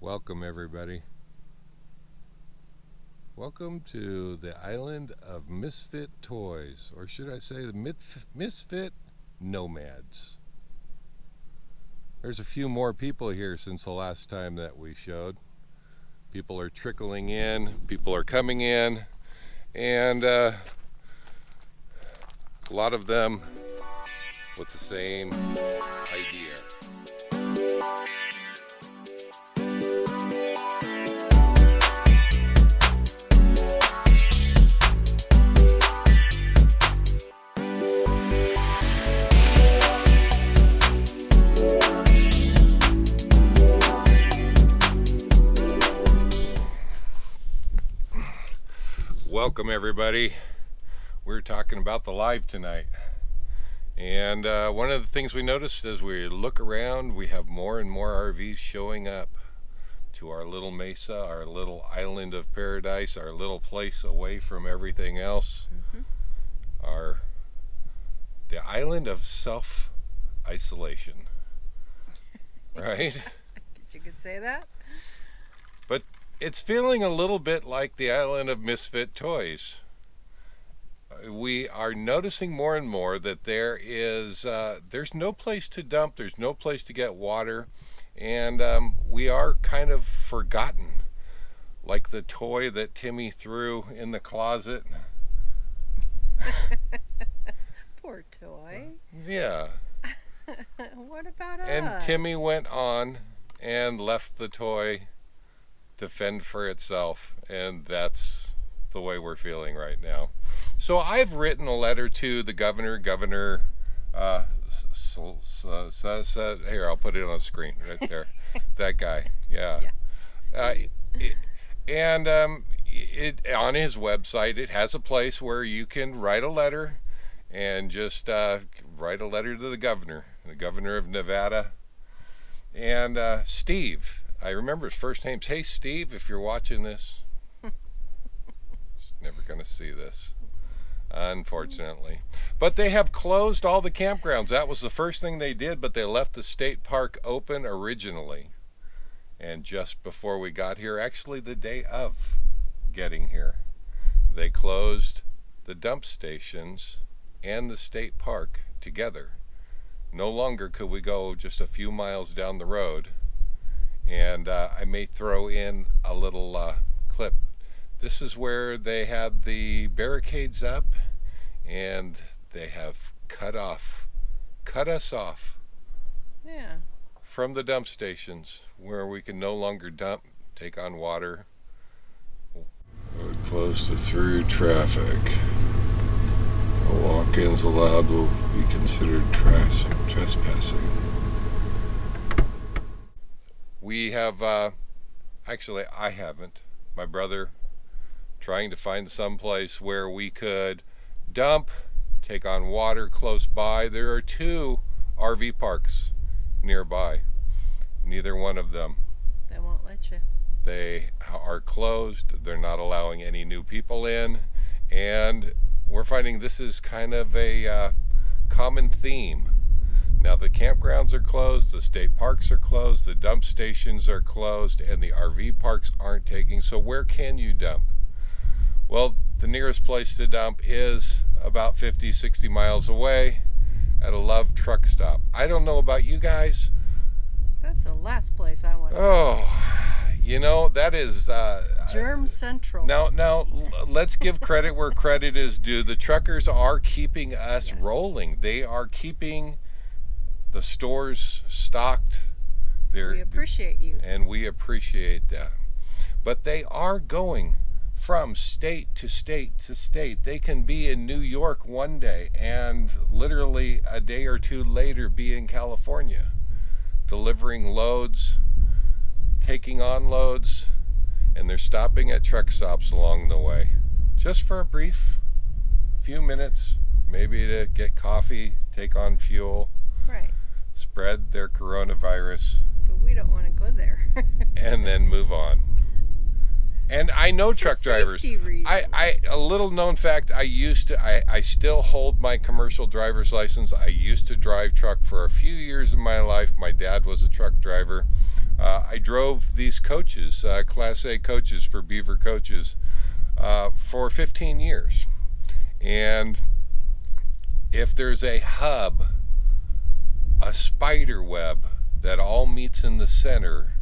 Welcome, everybody. Welcome to the island of misfit toys, or should I say the misfit nomads. There's a few more people here since the last time that we showed. People are trickling in, people are coming in, and a lot of them with the same idea. Welcome, everybody. We're talking about the live tonight, and one of the things we noticed as we look around, we have more and more RVs showing up to our little mesa, our little island of paradise, our little place away from everything else. The island of self-isolation, right? Guess you could say that. But it's feeling a little bit like the island of misfit toys. We are noticing more and more that there's no place to dump, there's no place to get water, and we are kind of forgotten, like the toy that Timmy threw in the closet. Poor toy. Yeah. What about us? And Timmy went on and left the toy to fend for itself, and that's the way we're feeling right now. So I've written a letter to the governor. Here, I'll put it on the screen right there. That guy, yeah. On his website, it has a place where you can write a letter and just write a letter to the governor of Nevada. And Steve, I remember his first name's, hey Steve, if you're watching this. He's never gonna see this, unfortunately. But they have closed all the campgrounds. That was the first thing they did, but they left the state park open originally. And just before we got here, actually the day of getting here, they closed the dump stations and the state park together. No longer could we go just a few miles down the road. And I may throw in a little clip. This is where they had the barricades up, and they have cut us off from the dump stations where we can no longer dump, take on water. Close to through traffic. No walk-ins allowed will be considered trespassing. We have, actually I haven't, my brother, trying to find some place where we could dump, take on water close by. There are 2 RV parks nearby. Neither one of them. They won't let you. They are closed. They're not allowing any new people in. And we're finding this is kind of a common theme. Now the campgrounds are closed, the state parks are closed, the dump stations are closed, and the RV parks aren't taking. So where can you dump? Well, the nearest place to dump is about 50-60 miles away at a Love truck stop. I don't know about you guys. That's the last place I want to go. You know, that is Germ Central. Now let's give credit where credit is due. The truckers are keeping us rolling. They are keeping the stores stocked. We appreciate you. And we appreciate that. But they are going from state to state to state. They can be in New York one day and literally a day or 2 later be in California, delivering loads, taking on loads, and they're stopping at truck stops along the way. Just for a brief few minutes, maybe to get coffee, take on fuel. Right. Spread their coronavirus. But we don't want to go there. And then move on. And I know truck drivers. A little known fact, I still hold my commercial driver's license. I used to drive truck for a few years of my life. My dad was a truck driver. I drove these coaches, Class A coaches for Beaver Coaches, for 15 years. And if there's a hub, a spider web that all meets in the center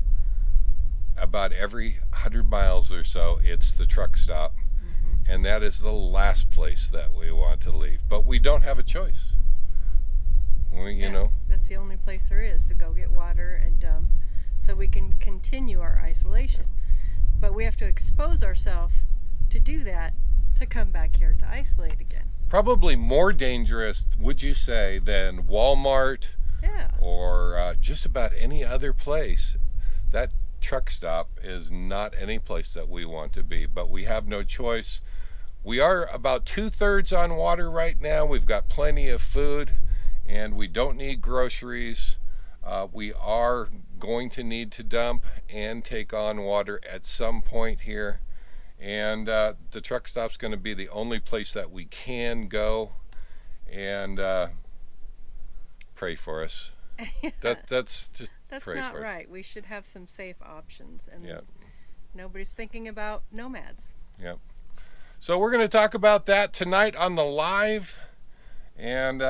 about every 100 miles or so, it's the truck stop. And that is the last place that we want to leave. But we don't have a choice. You know. That's the only place there is to go get water and dump so we can continue our isolation. But we have to expose ourselves to do that to come back here to isolate again. Probably more dangerous, would you say, than Walmart or just about any other place. That truck stop is not any place that we want to be, but we have no choice. We are about 2/3 on water right now. We've got plenty of food and we don't need groceries. We are going to need to dump and take on water at some point here. And the truck stop's going to be the only place that we can go. And pray for us. That's pray not for us. right. We should have some safe options, and nobody's thinking about nomads. Yep. So we're going to talk about that tonight on the live, and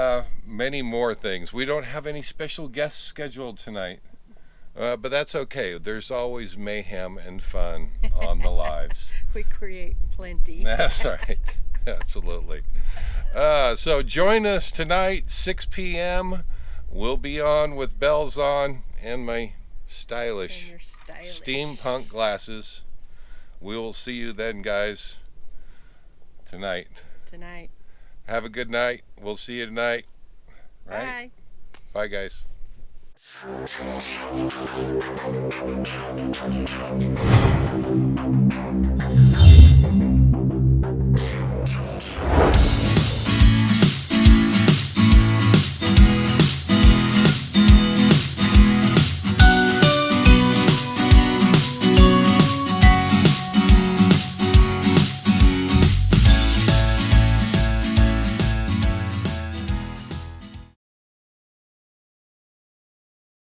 many more things. We don't have any special guests scheduled tonight, but that's okay. There's always mayhem and fun on the lives. We create plenty. That's right. Absolutely. So join us tonight, 6 p.m. We'll be on with bells on and my stylish steampunk glasses. We will see you then, guys. Tonight. Have a good night. We'll see you tonight. Right? Bye, guys.